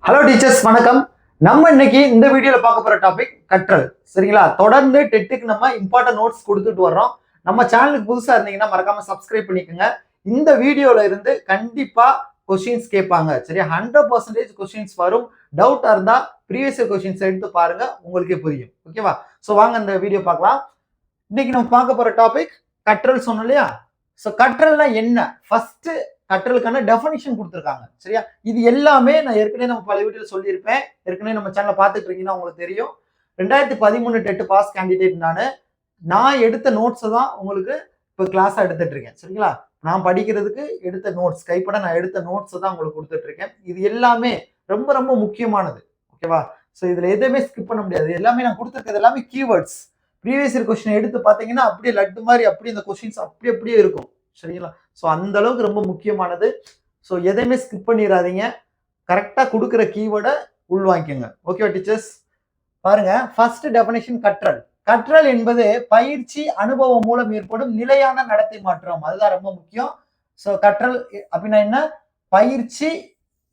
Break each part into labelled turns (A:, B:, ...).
A: Hello teachers, வணக்கம். நம்ம இன்னைக்கு இந்த வீடியோல பார்க்க போற டாபிக் கற்றல். சரிங்களா? தொடர்ந்து டெட்டுக்கு நம்ம இம்பார்ட்டன்ட் நோட்ஸ் கொடுத்துட்டு வர்றோம். நம்ம சேனலுக்கு புதுசா இருந்தீங்கன்னா மறக்காம சப்ஸ்கிரைப் பண்ணிக்கோங்க. இந்த வீடியோல இருந்து கண்டிப்பா கொஸ்டின்ஸ் கேட்பாங்க. சரியா? 100% கொஸ்டின்ஸ் வரும். டவுட்டா இருந்தா ப்ரீவியஸ் கொஸ்டின்ஸ் எடுத்து பாருங்க, உங்களுக்கே புரியும். ஓகேவா? ஸோ வாங்க இந்த வீடியோ பார்க்கலாம். இன்னைக்கு நம்ம பார்க்க போற டாபிக் கற்றல் சொன்னோம் இல்லையா? ஸோ கற்றல்னா என்ன? ஃபர்ஸ்ட் கற்றலுக்கான டெஃபினிஷன் கொடுத்துருக்காங்க. சரியா? இது எல்லாமே நான் ஏற்கனவே நம்ம பல வீடியோல சொல்லியிருப்பேன். ஏற்கனவே நம்ம சேனலை பார்த்துட்டு இருக்கீங்கன்னா உங்களுக்கு தெரியும். 2013 டெட் பாஸ் கேண்டிடேட் நான் எடுத்த நோட்ஸை தான் உங்களுக்கு இப்போ கிளாஸாக எடுத்துட்டு இருக்கேன். சரிங்களா? நான் படிக்கிறதுக்கு எடுத்த நோட்ஸ், கைப்பட நான் எடுத்த நோட்ஸை தான் உங்களுக்கு கொடுத்துட்டு இருக்கேன். இது எல்லாமே ரொம்ப ரொம்ப முக்கியமானது. ஓகேவா? ஸோ இதுல எதுவுமே ஸ்கிப் பண்ண முடியாது. எல்லாமே நான் கொடுத்துருக்கிறது எல்லாமே கீவேர்ட்ஸ். ப்ரீவியஸ் இயர் கொஸ்டின் எடுத்து பார்த்தீங்கன்னா அப்படியே லட்டு மாதிரி அப்படியே இந்த கொஸ்டின்ஸ் அப்படியே இருக்கும். சரிங்களா? ஸோ அந்த அளவுக்கு ரொம்ப முக்கியமானது. ஸோ எதையுமே ஸ்கிப் பண்ணிடாதீங்க. கரெக்டாக கொடுக்குற கீவேர்டை உள்வாங்கிக்கோங்க. ஓகேவா டீச்சர்ஸ்? பாருங்க, ஃபர்ஸ்ட் டெஃபினிஷன் கற்றல். கற்றல் என்பது பயிற்சி, அனுபவம் மூலம் ஏற்படும் நிலையான நடத்தை மாற்றம். அதுதான் ரொம்ப முக்கியம். ஸோ கற்றல் அப்படின்னா என்ன? பயிற்சி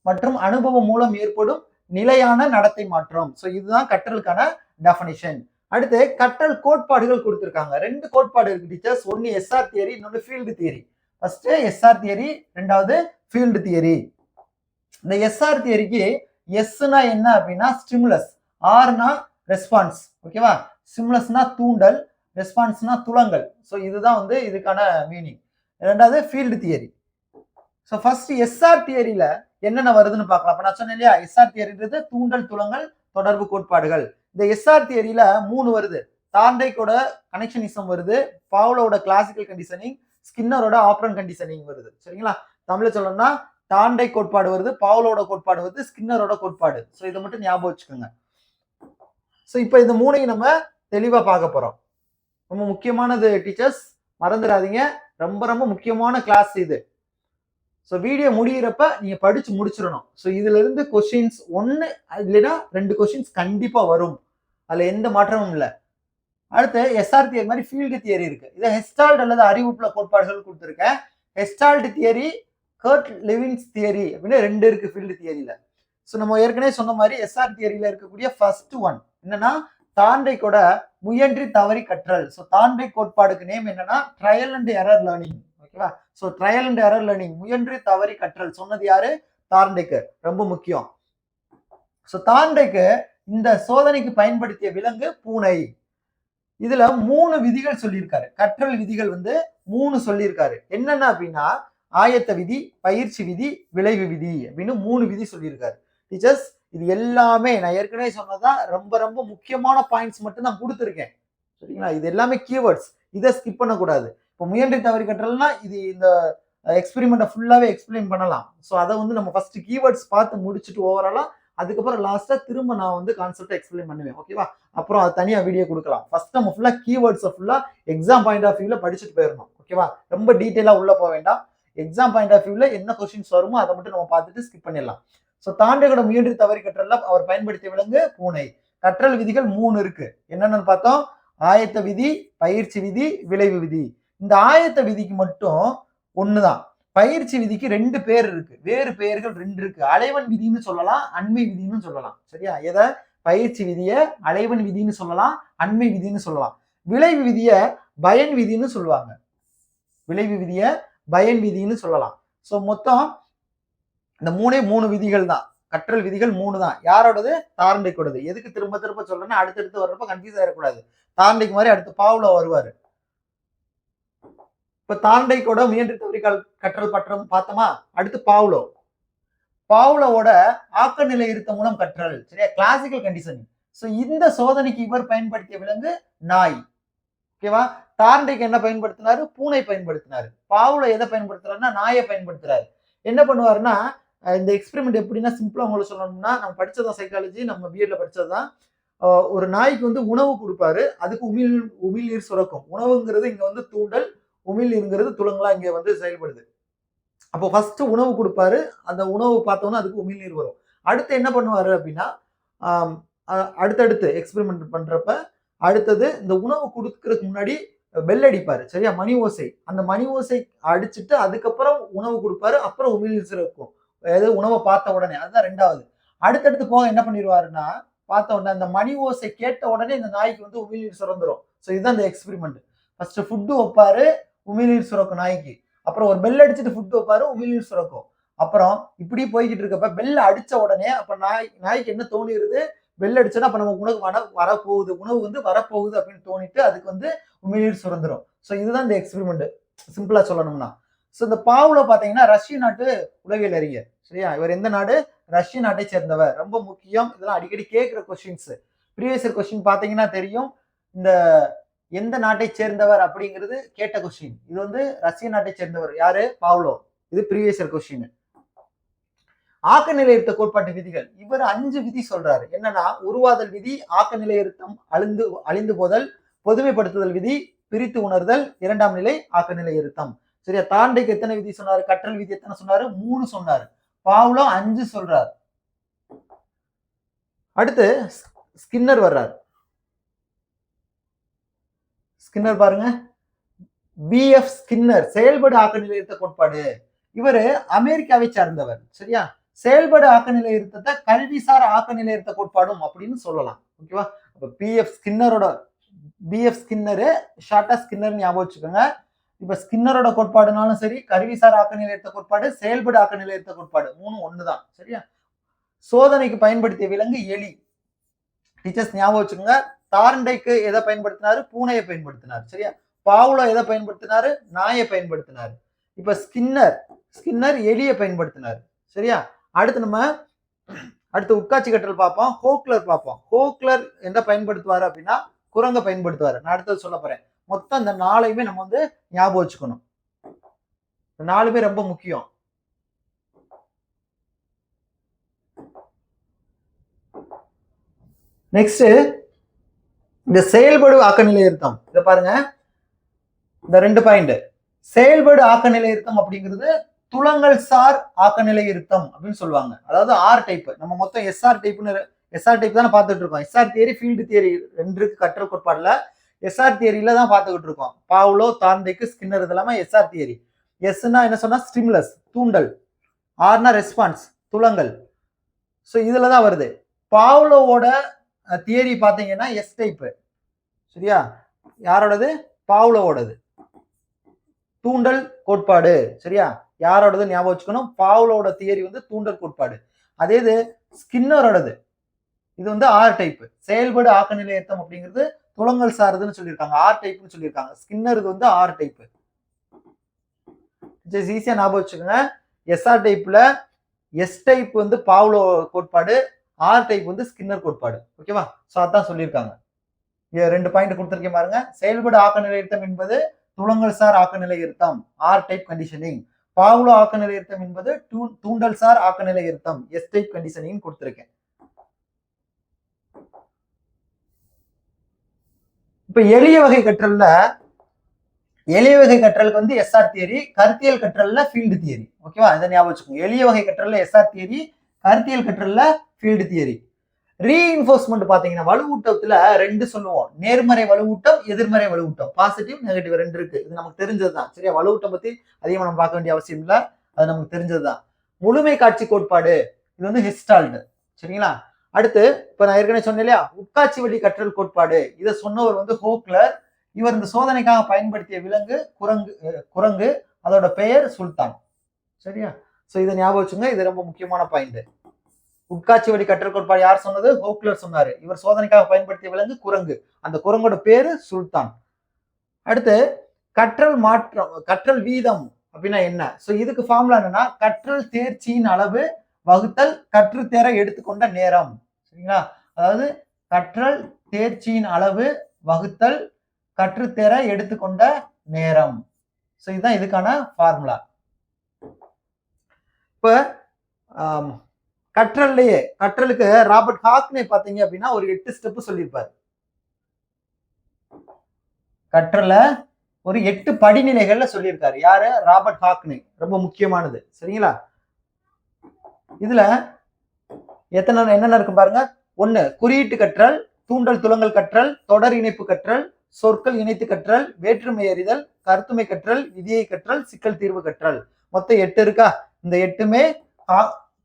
A: மற்றும் அனுபவம் மூலம் ஏற்படும் நிலையான நடத்தை மாற்றம். ஸோ இதுதான் கற்றலுக்கான டெஃபினிஷன். அடுத்து கற்றல் கோட்பாடுகள் கொடுத்திருக்காங்க. 2 கோட்பாடு இருக்கு டீச்சர்ஸ். ஒன்னு எஸ்ஆர் தியரி, இன்னொன்னு field theory. First SR theory, ரெண்டாவது ஃபீல்டு தியரி. இந்த எஸ்ஆர் தியரிக்கு எஸ்னா என்ன அப்படின்னா ஸ்டிமுலஸ், ஆர்னா ரெஸ்பான்ஸ். ஓகேவா? ஸ்டிமுலஸ்னா தூண்டல், ரெஸ்பான்ஸ்னா துலங்கல். ஸோ இதுதான் வந்து இதுக்கான மீனிங். ரெண்டாவது field theory. So first S R தியரியில என்னென்ன வருதுன்னு பார்க்கலாம். அப்ப நான் சொன்னேன் இல்லையா, எஸ்ஆர் தியரின்றது தூண்டல், துலங்கல், தொடர்பு கோட்பாடுகள். இந்த எஸ்ஆர் தியரியில 3 வருது. தார்ண்டைக்கோட கனெக்ஷனிசம் வருது, பாவ்லோவோட கிளாசிக்கல் கண்டிஷனிங், ஸ்கின்னரோட ஆப்ரன் கண்டிஷனிங் வருது. சரிங்களா? தமிழ்ல சொல்லணும்னா தாண்டை கோட்பாடு வருது, பாவ்லோட கோட்பாடு வருது, ஸ்கின்னரோட கோட்பாடு. ஸோ இதை மட்டும் ஞாபகம் வச்சுக்கோங்க. ஸோ இப்போ இந்த 3ஐயும் நம்ம தெளிவா பார்க்க போறோம். ரொம்ப முக்கியமானது டீச்சர்ஸ், மறந்துடாதீங்க. ரொம்ப ரொம்ப முக்கியமான கிளாஸ் இது. ஸோ வீடியோ முடிகிறப்ப நீங்க படிச்சு முடிச்சிடணும். ஸோ இதுல இருந்து கொஸ்டின்ஸ் 1 இல்லைன்னா 2 கொஸ்டின்ஸ் கண்டிப்பா வரும். அதுல எந்த மாற்றமும் இல்லை. அடுத்து எஸ்ஆர் தியரி மாதிரி ஃபீல்டு தியரி இருக்கு. இதை ஹெஸ்டால்ட் அல்லது அறிவுப்புல கோட்பாடுகள் கொடுத்துருக்கேன். ஹெஸ்டால்ட் தியரி, கர்ட் லெவின்ஸ் தியரி அப்படின்னு 2 இருக்கு ஃபீல்டு தியரியில. ஸோ நம்ம ஏற்கனவே சொன்ன மாதிரி எஸ்ஆர் தியரியில இருக்கக்கூடிய ஃபர்ஸ்ட் ஒன் என்னன்னா தாண்டைக்கோட முயன்றி தவறி கற்றல். ஸோ தாண்டை கோட்பாடுக்கு நேம் என்னன்னா ட்ரையல் அண்ட் எரர் லேர்னிங். ஓகேவா? So trial and error learning, முயன்றி தவறி கற்றல் சொன்னது யாரு? தார்ண்டைக்கு. ரொம்ப முக்கியம். ஸோ தார்ண்டைக்கு இந்த சோதனைக்கு பயன்படுத்திய விலங்கு பூனை. இதுல 3 விதிகள் சொல்லியிருக்காரு. கற்றல் விதிகள் வந்து 3 சொல்லியிருக்காரு. என்னென்ன அப்படின்னா ஆயத்த விதி, பயிற்சி விதி, விளைவு விதி அப்படின்னு 3 விதி சொல்லியிருக்காரு. டீச்சர்ஸ், இது எல்லாமே நான் ஏற்கனவே சொன்னதான் ரொம்ப ரொம்ப முக்கியமான பாயிண்ட்ஸ் மட்டும் நான் கொடுத்துருக்கேன். சரிங்களா? இது எல்லாமே கீவேர்ட்ஸ். இதை ஸ்கிப் பண்ணக்கூடாது. இப்போ முயன்றி தவறி கற்றல்னா இது இந்த எக்ஸ்பெரிமெண்ட்டை ஃபுல்லாவே எக்ஸ்பிளைன் பண்ணலாம். ஸோ அதை வந்து நம்ம ஃபர்ஸ்ட் கீவேர்ட்ஸ் பார்த்து முடிச்சுட்டு ஓவராலா அதுக்கப்புறம் லாஸ்டா திரும்ப நான் வந்து கான்செப்டை எக்ஸ்பிளைன் பண்ணுவேன். ஓகேவா? அப்புறம் அது தனியா வீடியோ கொடுக்கலாம். ஃபர்ஸ்ட் நம்ம ஃபுல்லா கீவேர்ட்ஸை ஃபுல்லா எக்ஸாம் பாயிண்ட் ஆஃப் வியூல படிச்சுட்டு போயிடணும். ஓகேவா? ரொம்ப டீட்டெயிலா உள்ள போக வேண்டாம். எக்ஸாம் பாயிண்ட் ஆஃப் வியூல என்ன கொஸ்டின்ஸ் வருமோ அதை மட்டும் நம்ம பார்த்துட்டு ஸ்கிப் பண்ணிடலாம். ஸோ தாண்டையோட முயன்றி தவறி கற்றல்ல அவர் பயன்படுத்திய விலங்கு பூனை. கற்றல் விதிகள் 3 இருக்கு. என்னென்னு பார்த்தோம்? ஆயத்த விதி, பயிற்சி விதி, விளைவு விதி. இந்த ஆயத்த விதிக்கு மட்டும் ஒண்ணுதான். பயிற்சி விதிக்கு 2 பேர் இருக்கு. வேறு பெயர்கள் 2 இருக்கு. அலைவன் விதின்னு சொல்லலாம், அண்மை விதின்னு சொல்லலாம். சரியா? எதை? பயிற்சி விதிய அலைவன் விதின்னு சொல்லலாம், அண்மை விதின்னு சொல்லலாம். விளைவு விதிய பயன் விதின்னு சொல்லுவாங்க. விளைவு விதிய பயன் விதின்னு சொல்லலாம். ஸோ மொத்தம் இந்த 3 விதிகள் தான். கற்றல் விதிகள் 3 தான். யாரோடது? தார்ண்டைக்கோடது. எதுக்கு திரும்ப திரும்ப சொல்றேன்னா அடுத்தடுத்து வர்றப்ப கன்ஃபியூஸ் ஆயிடக்கூடாது. தார்ண்டைக்கு மாதிரி அடுத்து பாவ்லோ வருவாரு. இப்ப தாண்டைக்கோட முயன்றி தவறி கற்றல் பற்றம் பார்த்தோமா? அடுத்து பாவ்லோ. பாவ்லோவோட ஆக்க நிலை இருத்த மூலம் கற்றல். சரியா? Classical conditioning. ஸோ இந்த சோதனைக்கு இவர் பயன்படுத்திய விலங்கு நாய். ஓகேவா? தார்ண்டைக்கு என்ன பயன்படுத்தினாரு? பூனை பயன்படுத்தினாரு. பாவ்லோ எதை பயன்படுத்துறாருன்னா நாயை பயன்படுத்துறாரு. என்ன பண்ணுவாருன்னா இந்த எக்ஸ்பெரிமெண்ட் எப்படின்னா சிம்பிளா உங்களுக்கு சொல்லணும்னா நம்ம படிச்சதான் சைக்காலஜி, நம்ம பிஎட்ல படிச்சதுதான். ஒரு நாய்க்கு வந்து உணவு கொடுப்பாரு. அதுக்கு உமிழ்நீர் சுரக்கும். உணவுங்கிறது இங்க வந்து தூண்டல், உமிழ்நீருங்கிறது துலங்களா இங்க வந்து செயல்படுது. அப்போ ஃபர்ஸ்ட் உணவு கொடுப்பாரு. அந்த உணவு பார்த்தோன்னா அதுக்கு உமிழ்நீர் வரும். அடுத்து என்ன பண்ணுவாரு அப்படின்னா அடுத்தடுத்து எக்ஸ்பெரிமெண்ட் பண்றப்ப அடுத்தது இந்த உணவு கொடுக்கறதுக்கு முன்னாடி பெல் அடிப்பாரு. சரியா? மணி ஓசை. அந்த மணி ஓசை அடிச்சுட்டு அதுக்கப்புறம் உணவு கொடுப்பாரு. அப்புறம் உமிழ்நீர் சுரக்கும். அதாவது உணவை பார்த்த உடனே. அதுதான் 2வது. அடுத்தடுத்து போக என்ன பண்ணிடுவாருன்னா, பார்த்த உடனே அந்த மணி ஓசை கேட்ட உடனே இந்த நாய்க்கு வந்து உமிழ்நீர் சுரந்துரும். ஸோ இதுதான் இந்த எக்ஸ்பெரிமெண்ட். ஃபர்ஸ்ட் ஃபுட்டு வைப்பாரு, உமிழ்நீர் சுரக்கும் நாய்க்கு. அப்புறம் ஒரு பெல் அடிச்சுட்டு ஃபுட்டு வைப்பாரு, உமிழ்நீர் சுரக்கும். அப்புறம் இப்படி போய்கிட்டு இருக்கப்ப பெல்ல அடிச்ச உடனே அப்ப நாய்க்கு என்ன தோணிடுது, பெல் அடிச்சோன்னா அப்ப நம்ம உணவு வரப்போகுது, உணவு வந்து வரப்போகுது அப்படின்னு தோணிட்டு அதுக்கு வந்து உமிழ்நீர் சுரந்துரும். ஸோ இதுதான் இந்த எக்ஸ்பெரிமெண்ட் சிம்பிளா சொல்லணும்னா. ஸோ இந்த பாவ்லோ பாத்தீங்கன்னா ரஷ்ய நாட்டு உளவியல் அறிஞர். சரியா? இவர் எந்த நாடு? ரஷ்ய நாட்டை சேர்ந்தவர். ரொம்ப முக்கியம். இதெல்லாம் அடிக்கடி கேட்கிற கொஸ்டின்ஸ். ப்ரீவியஸ் இயர் கொஸ்டின் பாத்தீங்கன்னா தெரியும். இந்த எந்த நாட்டை சேர்ந்தவர் அப்படிங்கிறது கேட்ட கொஸ்டின். இது வந்து ரஷ்ய நாட்டை சேர்ந்தவர். யாரு? பாவ்லோ. இது ப்ரீவியஸ் இயர் கொஸ்டின். ஆக்க நிலையிருத்த கோட்பாட்டு விதிகள். இவர் 5 விதி சொல்றாரு. என்னன்னா, உருவாதல் விதி, ஆக்க நிலையிருத்தம், அழிந்து போதல், பொதுமைப்படுத்துதல் விதி, பிரித்து உணர்தல், 2ஆம் நிலை ஆக்க நிலையிருத்தம். சரியா? தாண்டைக்கு எத்தனை விதி சொன்னாரு? கற்றல் விதி எத்தனை சொன்னாரு? 3 சொன்னாரு. பாவ்லோ 5 சொல்றாரு. அடுத்து ஸ்கின்னர் வர்றாரு. ஸ்கின்னர் பாருங்க, BF ஸ்கின்னர், செயல்படு ஆக்க நிலையிருத்த கோட்பாடு. இவரு அமெரிக்காவை சார்ந்தவர். சரியா? செயல்படு ஆக்க நிலையிருத்தத்தை கல்விசார் ஆக்க நிலையிருத்த கோட்பாடும் அப்படின்னு சொல்லலாம். ஓகேவா? அப்ப BF ஸ்கின்னரு ஷார்ட்டா ஸ்கின்னர் ஞாபகம் வச்சுக்கோங்க. இப்ப ஸ்கின்னரோட கோட்பாடுனாலும் சரி, கருவிசார் ஆக்க நிலையிருத்த கோட்பாடு, செயல்படு ஆக்க நிலையிருத்த கோட்பாடு 3 ஒண்ணுதான். சரியா? சோதனைக்கு பயன்படுத்திய விலங்கு எலி. டீச்சர்ஸ் ஞாபகம் வச்சுக்கோங்க. தார்ண்டைக்கு எதை பயன்படுத்தினாரு? பூனையை பயன்படுத்தினார். சரியா? பாவ்லோ எதை பயன்படுத்தினாரு? நாயை பயன்படுத்தினாரு. இப்ப ஸ்கின்னர் எலியை பயன்படுத்தினாரு. சரியா? அடுத்து உட்காட்சி கற்றல் பார்ப்போம். ஹோக்லர் பார்ப்போம். ஹோக்லர் என்ன பயன்படுத்துவாரு அப்படின்னா குரங்க பயன்படுத்துவாரு. நான் அடுத்தது சொல்ல போறேன். மொத்தம் இந்த 4ஐயுமே நம்ம வந்து ஞாபகம் வச்சுக்கணும். 4 ரொம்ப முக்கியம். நெக்ஸ்ட் இந்த செயல்படு ஆக்க நிலையிருத்தம். இத பாருங்க, இந்த 2 பாயிண்ட். செயல்படு ஆக்க நிலையிருத்தம் அப்படிங்கிறது துலங்கல் சார் ஆக்க நிலையிருத்தம் அப்படின்னு சொல்லுவாங்க. அதாவது ஆர் டைப். நம்ம மொத்தம் எஸ்ஆர் டைப் தானே பார்த்துட்டு இருக்கோம். எஸ்ஆர் தியரி, ஃபீல்டு தியரி 2 இருக்கு கற்றல் கோட்பாடுல. எஸ்ஆர் தியரியில தான் பார்த்துக்கிட்டு இருக்கோம். பாவ்லோ, தார்ண்டைக்கு, ஸ்கின்னர் இதெல்லாமே எஸ்ஆர் தியரி. எஸ்னா என்ன சொன்னா ஸ்டிமுலஸ், தூண்டல். ஆர்னா ரெஸ்பான்ஸ், துலங்கல். ஸோ இதுல தான் வருது. பாவ்லோவோட தியரி பாத்தீங்கன்னா எஸ் டைப். சரியா? யாரோடது? பாவ்லோவோடது. தூண்டல் கோட்பாடு. சரியா? யாரோடது ஞாபகம் வச்சுக்கணும்? பாவ்லோட தியரி வந்து தூண்டல் கோட்பாடு. அதே இது ஸ்கின்னரோடது. இது வந்து ஆர் டைப். செயல்படு ஆக்க நிலையத்தம் அப்படிங்கிறது துலங்கல் சார்துன்னு சொல்லியிருக்காங்க. ஆர் டைப்னு சொல்லியிருக்காங்க. ஸ்கின்னர் இது வந்து ஆர் டைப். ஈஸியா ஞாபகம் வச்சுக்கோங்க. எஸ்ஆர் டைப்ல எஸ் டைப் வந்து பாவ்லோ கோட்பாடு, ஆர் டைப் வந்து ஸ்கின்னர் கோட்பாடு. ஓகேவா? சோ அதான் சொல்லியிருக்காங்க. 2 பாயிண்ட் கொடுத்திருக்கேன் பாருங்க. செயல்படு ஆக்க நிலையிருத்தம் என்பது துலங்கல் சார் ஆக்க நிலையிருத்தம், ஆர் டைப் கண்டிஷனிங். பாவ்லோ ஆக்க நிலையிருத்தம் என்பது தூண்டல் சார் ஆக்க நிலையிருத்தம், எஸ் டைப் கண்டிஷனிங் கொடுத்திருக்கேன். இப்ப எளிய வகை கற்றலுக்கு வந்து எஸ்ஆர் தியரி, கருத்தியல் கற்றல்ல ஃபீல்டு தியரி. ஓகேவா? இதை ஞாபகம் வச்சுக்கோங்க. எளிய வகை கற்றல்ல எஸ்ஆர் தியரி, கருத்தியல் கற்றல்ல ஃபீல்டு தியரி. ரீஇன்ஃபோர்ஸ்மெண்ட் பாத்தீங்கன்னா வலுவூட்டத்துல 2 சொல்லுவோம். நேர்மறை வலுவூட்டம், எதிர்மறை வலுவூட்டம். பாசிட்டிவ், நெகட்டிவ் 2 இருக்கு. இது நமக்கு தெரிஞ்சதுதான். சரியா? வலுவூட்டம் பத்தி அதிகமா நம்ம பார்க்க வேண்டிய அவசியம் இல்ல. அது நமக்கு தெரிஞ்சதுதான். முழுமை காட்சி கோட்பாடு. இது வந்து ஹிஸ்டால்ட். சரிங்களா? அடுத்து இப்ப நான் ஏற்கனவே சொன்னேன் இல்லையா, உட்காட்சி வழி கற்றல் கோட்பாடு. இதை சொன்னவர் வந்து ஹோக்லர். இவர் இந்த சோதனைக்காக பயன்படுத்திய விலங்கு குரங்கு. அதோட பெயர் சுல்தான். சரியா? சோ இதை ஞாபகம் வச்சுங்க. இது ரொம்ப முக்கியமான பாயிண்ட். உட்காட்சி வழி கற்றல் கோட்பாடு யார் சொன்னது? ஹோக்லர் சொன்னாரு. இவர் சோதனைக்காக பயன்படுத்திய விலங்கு குரங்கு. அந்த குரங்கோட பேரு சுல்தான். அடுத்து கற்றல் வீதம் அப்படின்னா என்ன? சோ இதுக்கு ஃபார்முலா என்னன்னா, கற்றல் தேர்ச்சியின் அளவு வகுத்தல் கற்றுத்தேர எடுத்துக்கொண்ட நேரம். சரிங்களா? அதாவது கற்றல் தேர்ச்சியின் அளவு வகுத்தல் கற்றுத்தேர எடுத்துக்கொண்ட நேரம். சோ இதுதான் இதுக்கான ஃபார்முலா. இப்ப கற்றலுக்கு ராபர்ட் ஹாக்னே பாத்தீங்க அப்படின்னா ஒரு 8 ஸ்டெப் சொல்லியிருப்பாரு. கற்றல ஒரு 8 படிநிலைகள்ல சொல்லியிருக்காரு. யாரு? ராபர்ட் ஹாக்னே. ரொம்ப முக்கியமானது. சரிங்களா? இதுல என்னென்ன இருக்கு பாருங்க. 1 குறியீட்டு கற்றல், தூண்டல் துலங்கல் கற்றல், தொடர் இணைப்பு கற்றல், சொற்கள் இணைத்து கற்றல், வேற்றுமை அறிதல், கருத்துமை கற்றல், விதியை கற்றல், சிக்கல் தீர்வு கற்றல். மொத்தம் 8 இருக்கா? இந்த 8மே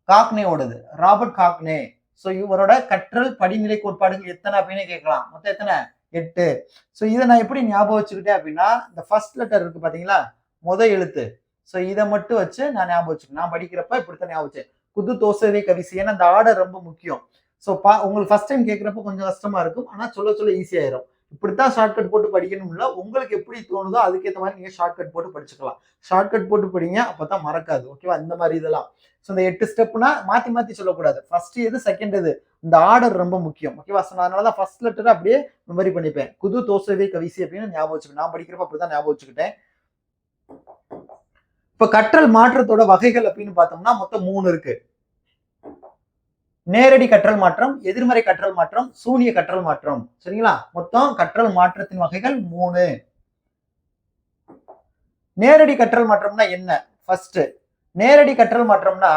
A: காக்னேயோடது, ராபர்ட் காக்னே. ஸோ இவரோட கற்றல் படிநிலை கோட்பாடுகள் எத்தனை அப்படின்னு கேட்கலாம். மொத்தம் எத்தனை? 8. ஸோ இதை நான் எப்படி ஞாபகம் வச்சுக்கிட்டேன் அப்படின்னா, இந்த ஃபர்ஸ்ட் லெட்டர் இருக்கு பாத்தீங்களா, எழுத்து. ஸோ இதை மட்டும் வச்சு நான் ஞாபகம் வச்சுக்கேன். நான் படிக்கிறப்ப இப்படித்தான் ஞாபகம் வச்சேன். குது தோசவே கவிசி. ஏன்னா இந்த ஆர்டர் ரொம்ப முக்கியம். ஸோ உங்களுக்கு ஃபர்ஸ்ட் டைம் கேட்கிறப்ப கொஞ்சம் கஷ்டமா இருக்கும். ஆனா சொல்ல சொல்ல ஈஸி ஆயிரும். இப்படித்தான் ஷார்ட்கட் போட்டு படிக்கணும் இல்ல, உங்களுக்கு எப்படி தோணுதோ அதுக்கேற்ற மாதிரி நீங்க ஷார்ட்கட் போட்டு படிச்சுக்கலாம். ஷார்ட்கட் போட்டு படிங்க, அப்பதான் மறக்காது. ஓகேவா? இந்த மாதிரி இதெல்லாம். ஸோ இந்த 8 ஸ்டெப்னா மாத்தி மாத்தி சொல்லக்கூடாது. ஃபர்ஸ்ட் எது, செகண்ட் எது, இந்த ஆர்டர் ரொம்ப முக்கியம். ஓகேவா? அதனாலதான் ஃபர்ஸ்ட் லெட்டர் அப்படியே மெமரி பண்ணிப்பேன். குது தோசவே கவிசி அப்படின்னு ஞாபகம் வச்சுக்கணும். நான் படிக்கிறப்ப அப்படிதான் ஞாபகம் வச்சுக்கிட்டேன். இப்ப கற்றல் மாற்றத்தோட வகைகள் அப்படின்னு பார்த்தோம்னா மொத்தம் 3 இருக்கு. நேரடி கற்றல் மாற்றம், எதிர்மறை கற்றல் மாற்றம், சூனிய கற்றல் மாற்றம். சரிங்களா? மொத்தம் கற்றல் மாற்றத்தின் வகைகள் 3. நேரடி கற்றல் மாற்றம்னா என்ன? ஃபர்ஸ்ட், நேரடி கற்றல் மாற்றம்னா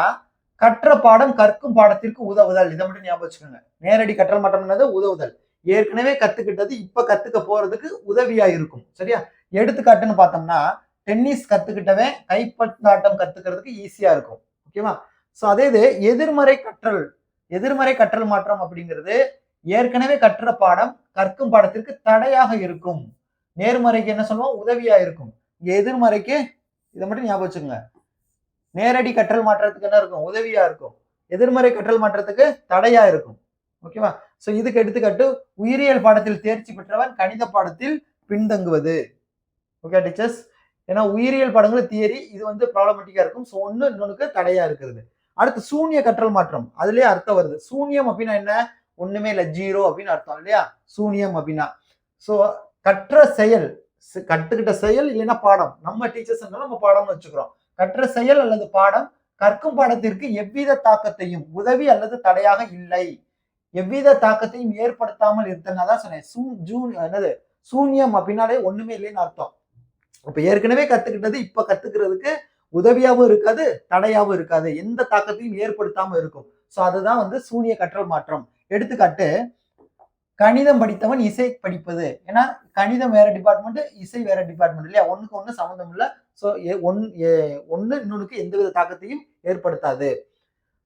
A: கற்ற பாடம் கற்கும் பாடத்திற்கு உதவுதல். இதை மட்டும் ஞாபகம் வச்சுக்கோங்க. நேரடி கற்றல் மாற்றம்ன்றது உதவுதல். ஏற்கனவே கத்துக்கிட்டது இப்ப கத்துக்க போறதுக்கு உதவியா இருக்கும். சரியா? எடுத்துக்காட்டுன்னு பார்த்தோம்னா, டென்னிஸ் கத்துக்கிட்டவன் கைப்பந்தாட்டம் கத்துக்கிறதுக்கு ஈஸியா இருக்கும். ஓகேவா? சோ அதே இது எதிர்மறை கற்றல் மாற்றம் அப்படிங்கிறது ஏற்கனவே கற்ற பாடம் கற்கும் பாடத்திற்கு தடையாக இருக்கும். நேர்மறைக்கு என்ன சொல்லுவோம்? உதவியா இருக்கும். இங்க எதிர்மறைக்கு இதை மட்டும் ஞாபகம் வச்சுக்கோங்க. நேரடி கற்றல் மாற்றத்துக்கு என்ன இருக்கும்? உதவியா இருக்கும். எதிர்மறை கற்றல் மாற்றத்துக்கு தடையா இருக்கும். ஓகேவா? சோ இதுக்கு எடுத்துக்காட்டு, உயிரியல் பாடத்தில் தேர்ச்சி பெற்றவன் கணித பாடத்தில் பின்தங்குவது. Okay teachers? ஏன்னா உயிரியல் பாடங்கள் தியரி, இது வந்து ப்ராப்ளமேட்டிக்கா இருக்கும். சோ ஒண்ணு இன்னொன்னுக்கு தடையா இருக்கிறது. அடுத்து சூன்ய கற்றல் மாற்றம். அதுலயே அர்த்தம் வருது. சூன்யம் அப்படின்னா என்ன? ஒண்ணுமே இல்ல, ஜீரோ அப்படின்னு அர்த்தம் இல்லையா? சூன்யம் அப்படின்னா சோ கற்ற செயல், கத்துக்கிட்ட செயல் இல்லைன்னா பாடம். நம்ம டீச்சர்ஸ் நம்ம பாடம்னு வச்சுக்கிறோம். கற்ற செயல் அல்லது பாடம் கற்கும் பாடத்திற்கு எவ்வித தாக்கத்தையும் உதவி அல்லது தடையாக இல்லை, எவ்வித தாக்கத்தையும் ஏற்படுத்தாமல் இருந்ததுனாதான் சொன்னேன். சூன்யம் அப்படின்னாலே ஒண்ணுமே இல்லைன்னு அர்த்தம். அப்ப ஏற்கனவே கத்துக்கிட்டது இப்ப கத்துக்கிறதுக்கு உதவியாவும் இருக்காது, தடையாவும் இருக்காது, எந்த தாக்கத்தையும் ஏற்படுத்தாம இருக்கும். சோ அதுதான் வந்து சூனிய கற்றல் மாற்றம். எடுத்துக்காட்டு, கணிதம் படித்தவன் இசை படிப்பது. ஏன்னா கணிதம் வேற டிபார்ட்மெண்ட், இசை வேற டிபார்ட்மெண்ட் இல்லையா? ஒண்ணுக்கு ஒண்ணு சம்மந்தம் இல்ல. சோ ஒண்ணு இன்னொன்னுக்கு எந்தவித தாக்கத்தையும் ஏற்படுத்தாது.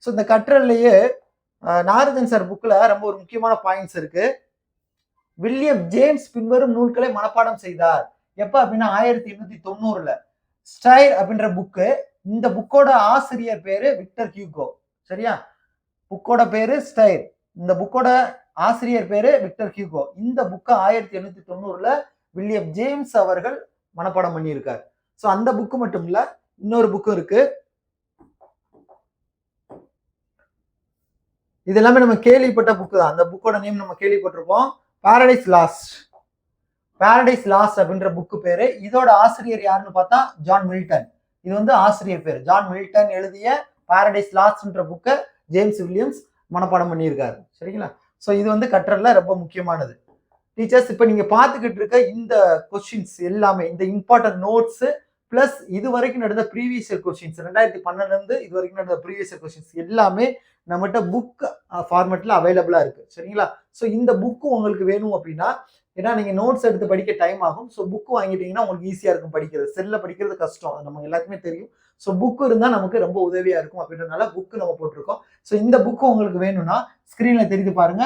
A: சோ இந்த கற்றல்லையே நாரதன் சார் புக்ல ரொம்ப ஒரு முக்கியமான பாயிண்ட்ஸ் இருக்கு. வில்லியம் ஜேம்ஸ் பின்வரும் நூல்களை மனப்பாடம் செய்தார். எப்ப அப்படின்னா 1890ல. ஸ்டைர் அப்படின்ற புக்கு. இந்த புக்கோட ஆசிரியர் பேரு விக்டர் ஹியூகோ. சரியா? புக்கோட பேரு ஸ்டைர், இந்த புக்கோட ஆசிரியர் பேரு விக்டர் ஹியூகோ. இந்த புக்கை 1890ல வில்லியம் ஜேம்ஸ் அவர்கள் மனப்பாடம் பண்ணியிருக்காரு. சோ அந்த புக்கு மட்டும் இல்ல, இன்னொரு புக்கும் இருக்கு. இது எல்லாமே நம்ம கேள்விப்பட்ட புக்கு தான். அந்த புக்கோட நேம் நம்ம கேள்விப்பட்டிருப்போம். Paradise last. பாரடைஸ் லாஸ்ட் அப்படின்ற புக்கு பேரு. இதோட ஆசிரியர் யாருன்னு பார்த்தா ஜான் மில்டன். இது வந்து ஆசிரியர் பேரு. ஜான் மில்டன் எழுதிய பாரடைஸ் லாஸ்ட்ன்ற புக்கை ஜேம்ஸ் வில்லியம்ஸ் மனப்பாடம் பண்ணியிருக்காரு. சரிங்களா? சோ இது வந்து கற்றல்ல ரொம்ப முக்கியமானது. டீச்சர்ஸ், இப்ப நீங்க பாத்துக்கிட்டு இருக்க இந்த கொஸ்டின்ஸ் எல்லாமே, இந்த இம்பார்ட்டன்ட் நோட்ஸ் பிளஸ் இது வரைக்கும் நடந்த ப்ரீவியஸ் இயர் கொஸ்டின்ஸ், 2012 இருந்து இது வரைக்கும் நடந்த ப்ரீவியஸ் இயர் கொஸ்டின்ஸ் எல்லாமே நம்மகிட்ட புக் ஃபார்மேட்ல அவைலபிளா இருக்கு. சரிங்களா? சோ இந்த புக்கு உங்களுக்கு வேணும் அப்படின்னா, ஏன்னா நீங்க நோட்ஸ் எடுத்து படிக்க டைம் ஆகும். ஸோ புக் வாங்கிட்டீங்கன்னா உங்களுக்கு ஈஸியா இருக்கும் படிக்கிறது. செல்ல படிக்கிறது கஷ்டம், அது நமக்கு எல்லாருக்குமே தெரியும். ஸோ புக் இருந்தா நமக்கு ரொம்ப உதவியா இருக்கும் அப்படின்றதுனால புக் நம்ம போட்டிருக்கோம். ஸோ இந்த புக் உங்களுக்கு வேணும்னா ஸ்கிரீன்ல தெரிந்து பாருங்க,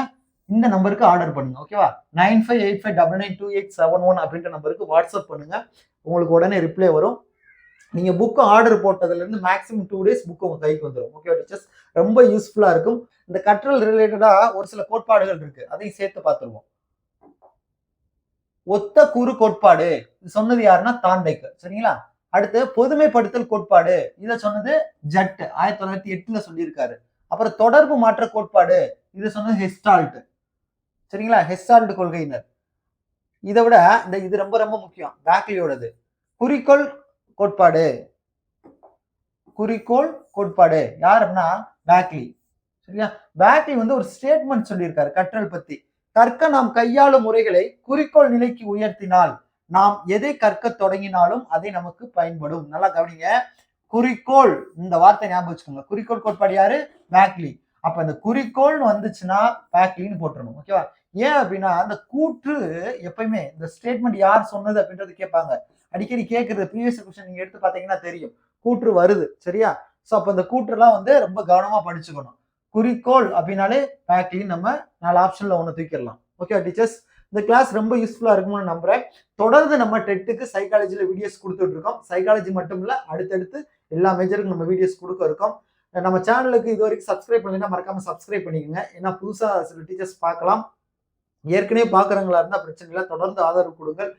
A: இந்த நம்பருக்கு ஆர்டர் பண்ணுங்க. ஓகேவா? 9585992871 அப்படின்ற நம்பருக்கு வாட்ஸ்அப் பண்ணுங்க. உங்களுக்கு உடனே ரிப்ளை வரும். நீங்க புக் ஆர்டர் போட்டதுல இருந்து மேக்ஸிமம் 2 days புக் உங்க கைக்கு வந்துடும். Okay teachers? ரொம்ப யூஸ்ஃபுல்லா இருக்கும். இந்த கற்றல் ரிலேட்டடா ஒரு சில கோட்பாடுகள் இருக்கு, அதையும் சேர்த்து பார்த்துருவோம். ஒத்த கூறு கோட்பாடு சொன்னது யாருன்னா தாண்டைக்கு. சரிங்களா? அடுத்து பொதுமைப்படுத்தல் கோட்பாடு, இதை சொன்னது ஜட் 1908ல சொல்லியிருக்காரு. அப்புறம் தொடர்பு மாற்ற கோட்பாடு, இதை சொன்னது ஹெஸ்டால்ட். சரிங்களா? ஹெஸ்டால்ட் கொள்கையினர். இதை விட இது ரொம்ப ரொம்ப முக்கியம், பேக்லியோடது. குறிக்கோள் கோட்பாடு. குறிக்கோள் கோட்பாடு யாருன்னா பேக்லி. சரியா? பேக்லி வந்து ஒரு ஸ்டேட்மெண்ட் சொல்லியிருக்காரு கற்றல் பத்தி. கற்க நாம் கையாளும் முறைகளை குறிக்கோள் நிலைக்கு உயர்த்தினால் நாம் எதை கற்க தொடங்கினாலும் அதை நமக்கு பயன்படும். நல்லா கவனிங்க. குறிக்கோள், இந்த வார்த்தை ஞாபகம் வச்சுக்கோங்க. குறிக்கோள் கோட்பாடு யாரு? பேக்லி. அப்ப இந்த குறிக்கோள் வந்துச்சுன்னா பேக்லின்னு போட்டுருணும். ஓகேவா? ஏன் அப்படின்னா அந்த கூற்று எப்பயுமே, இந்த ஸ்டேட்மெண்ட் யார் சொன்னது அப்படின்றது கேட்பாங்க. அடிக்கடி கேட்கறது ப்ரீவியஸ் கொஸ்டின் நீங்க எடுத்து பாத்தீங்கன்னா தெரியும், கூற்று வருது. சரியா? ஸோ அப்போ இந்த கூற்றுலாம் வந்து ரொம்ப கவனமா படிச்சுக்கணும். குறிக்கோள் அப்படின்னாலே பேக்லி நம்ம 4 ஆப்ஷன்ல ஒன்று தூக்கிடலாம். ஓகே டீச்சர்ஸ், இந்த கிளாஸ் ரொம்ப யூஸ்ஃபுல்லா இருக்கும்னு நம்புறேன். தொடர்ந்து நம்ம டெட்டுக்கு சைக்காலஜில வீடியோஸ் கொடுத்துட்டு இருக்கோம். சைக்காலஜி மட்டும் இல்ல, அடுத்தடுத்து எல்லா மேஜருக்கும் நம்ம வீடியோஸ் கொடுக்க இருக்கோம். நம்ம சேனலுக்கு இது வரைக்கும் சப்ஸ்கிரைப் பண்ணலைன்னா மறக்காம சப்ஸ்கிரைப் பண்ணிக்கோங்க. ஏன்னா புதுசா சில டீச்சர்ஸ் பார்க்கலாம். ஏற்கனவே பார்க்குறவங்களா இருந்தா பிரச்சனை இல்லை, தொடர்ந்து ஆதரவு கொடுங்கள்.